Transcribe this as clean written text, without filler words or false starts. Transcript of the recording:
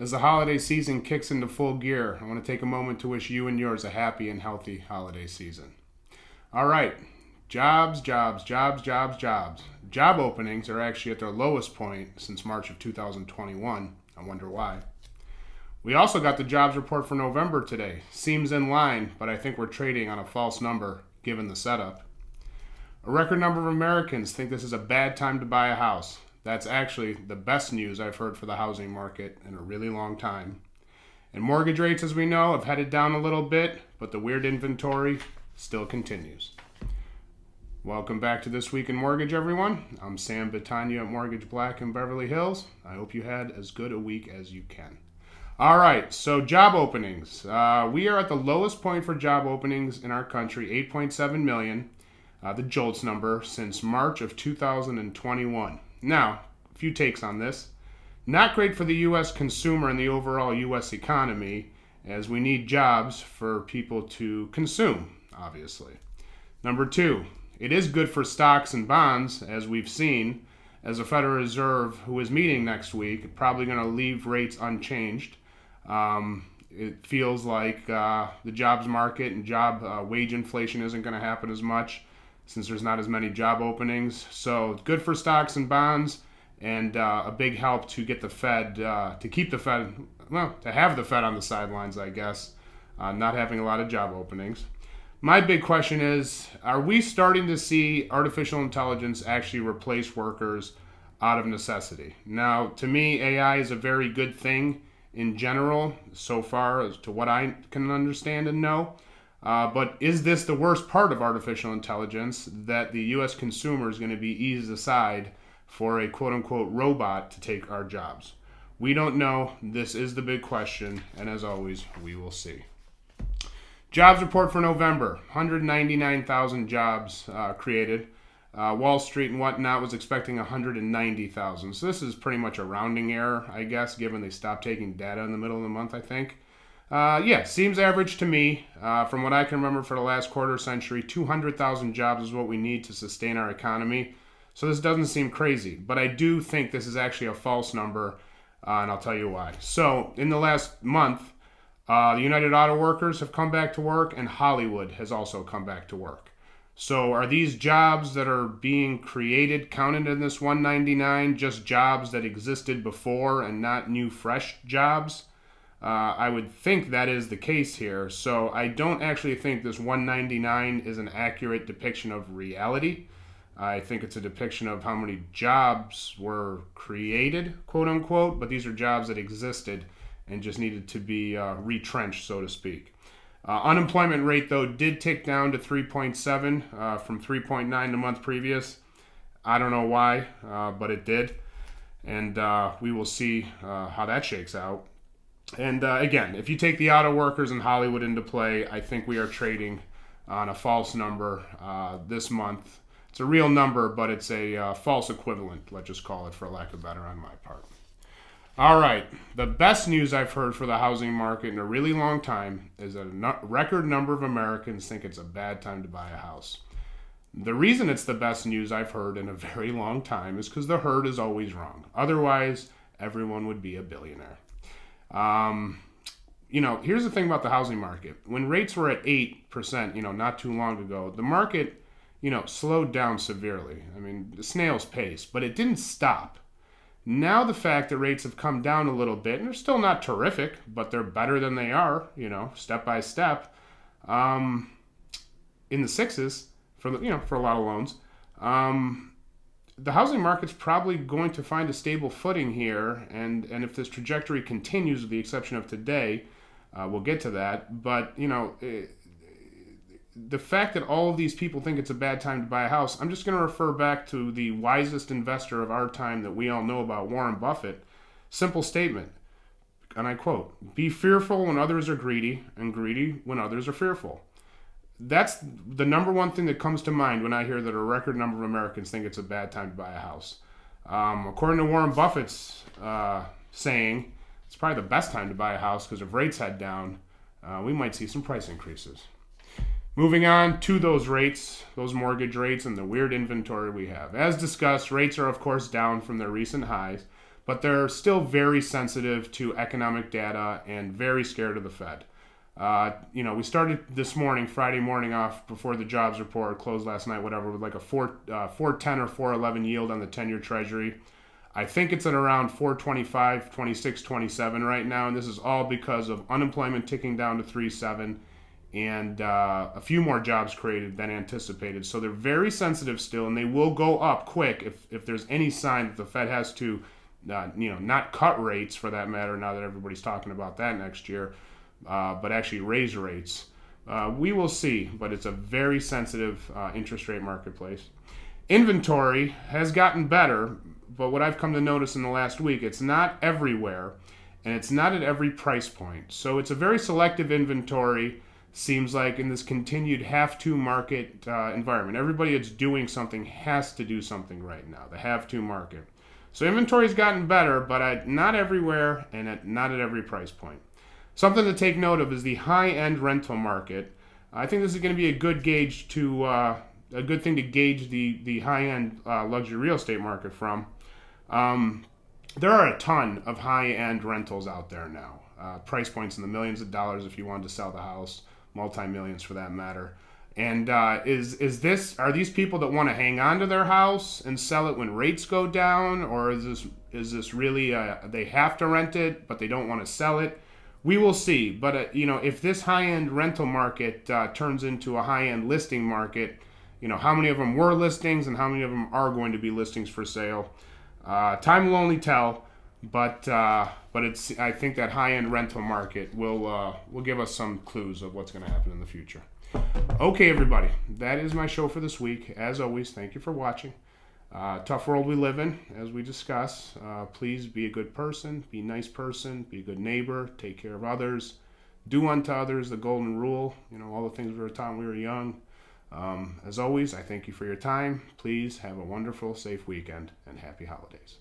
As the holiday season kicks into full gear, I want to take a moment to wish you and yours a happy and healthy holiday season. All right, jobs. Job openings are actually at their lowest point since March of 2021. I wonder why. We also got the jobs report for November today. Seems in line, but I think we're trading on a false number given the setup. A record number of Americans think this is a bad time to buy a house. That's actually the best news I've heard for the housing market in a really long time. And mortgage rates, as we know, have headed down a little bit, but the weird inventory still continues. Welcome back to This Week in Mortgage, everyone. I'm Sam Battaglia at Mortgage Black in Beverly Hills. I hope you had as good a week as you can. All right, so job openings. We are at the lowest point for job openings in our country, 8.7 million, the JOLTS number, since March of 2021. Now, a few takes on this. Not great for the U.S. consumer and the overall U.S. economy, as we need jobs for people to consume, obviously. Number two, it is good for stocks and bonds, as we've seen, as the Federal Reserve, who is meeting next week, probably going to leave rates unchanged. It feels like the jobs market and job wage inflation isn't going to happen as much since there's not as many job openings. So good for stocks and bonds, and a big help to get the Fed, to keep the Fed, well, to have the Fed on the sidelines, I guess, not having a lot of job openings. My big question is, are we starting to see artificial intelligence actually replace workers out of necessity? Now, to me, AI is a very good thing in general, so far as to what I can understand and know. But is this the worst part of artificial intelligence, that the U.S. consumer is going to be eased aside for a quote-unquote robot to take our jobs? We don't know. This is the big question, and as always, we will see. Jobs report for November, 199,000 jobs created. Wall Street and whatnot was expecting 190,000. So this is pretty much a rounding error, I guess, given they stopped taking data in the middle of the month, I think. Seems average to me. From what I can remember for the last quarter century, 200,000 jobs is what we need to sustain our economy. So this doesn't seem crazy, but I do think this is actually a false number, and I'll tell you why. So in the last month, the United Auto Workers have come back to work, and Hollywood has also come back to work. So are these jobs that are being created counted in this 199 just jobs that existed before and not new, fresh jobs? I would think that is the case here. So I don't actually think this 199 is an accurate depiction of reality. I think it's a depiction of how many jobs were created, quote unquote, but these are jobs that existed and just needed to be retrenched, so to speak. Unemployment rate, though, did tick down to 3.7 from 3.9 the month previous. I don't know why, but it did. And we will see how that shakes out. And again, if you take the auto workers and Hollywood into play, I think we are trading on a false number this month. It's a real number, but it's a false equivalent, let's just call it, for lack of better on my part. All right, the best news I've heard for the housing market in a really long time is that a record number of Americans think it's a bad time to buy a house. The reason it's the best news I've heard in a very long time is because the herd is always wrong. Otherwise, everyone would be a billionaire. Here's the thing about the housing market. When rates were at 8%, not too long ago, the market, slowed down severely. I mean, the snail's pace, but it didn't stop. Now the fact that rates have come down a little bit, and they're still not terrific, but they're better than they are, step by step, in the sixes for a lot of loans. The housing market's probably going to find a stable footing here, and if this trajectory continues, with the exception of today, we'll get to that. But the fact that all of these people think it's a bad time to buy a house, I'm just going to refer back to the wisest investor of our time that we all know about, Warren Buffett. Simple statement, and I quote, "Be fearful when others are greedy, and greedy when others are fearful." That's the number one thing that comes to mind when I hear that a record number of Americans think it's a bad time to buy a house. According to Warren Buffett's saying, it's probably the best time to buy a house because if rates head down, we might see some price increases. Moving on to those rates, those mortgage rates, and the weird inventory we have. As discussed, rates are of course down from their recent highs, but they're still very sensitive to economic data and very scared of the Fed. We started this morning, Friday morning, off before the jobs report closed last night, whatever, with like a 410 or 411 yield on the 10-year Treasury. I think it's at around 425, 26, 27 right now, and this is all because of unemployment ticking down to 3.7 and a few more jobs created than anticipated. So they're very sensitive still, and they will go up quick if there's any sign that the Fed has to, not cut rates for that matter. Now that everybody's talking about that next year, but actually raise rates. We will see, but it's a very sensitive interest rate marketplace. Inventory has gotten better, but what I've come to notice in the last week, it's not everywhere, and it's not at every price point. So it's a very selective inventory, seems like, in this continued have-to market environment. Everybody that's doing something has to do something right now, the have-to market. So inventory's gotten better, but not everywhere and not at every price point. Something to take note of is the high-end rental market. I think this is going to be a good thing to gauge the high-end luxury real estate market from. There are a ton of high-end rentals out there now. Price points in the millions of dollars if you wanted to sell the house, multi-millions for that matter. And are these people that want to hang on to their house and sell it when rates go down, or is this really they have to rent it but they don't want to sell it? We will see. But if this high-end rental market turns into a high-end listing market, how many of them were listings and how many of them are going to be listings for sale? Time will only tell, but I think that high-end rental market will give us some clues of what's going to happen in the future. Okay, everybody, that is my show for this week. As always, thank you for watching. Tough world we live in, as we discuss. Please be a good person, be a nice person, be a good neighbor, take care of others, do unto others, the golden rule. All the things we were taught when we were young. As always, I thank you for your time. Please have a wonderful, safe weekend and happy holidays.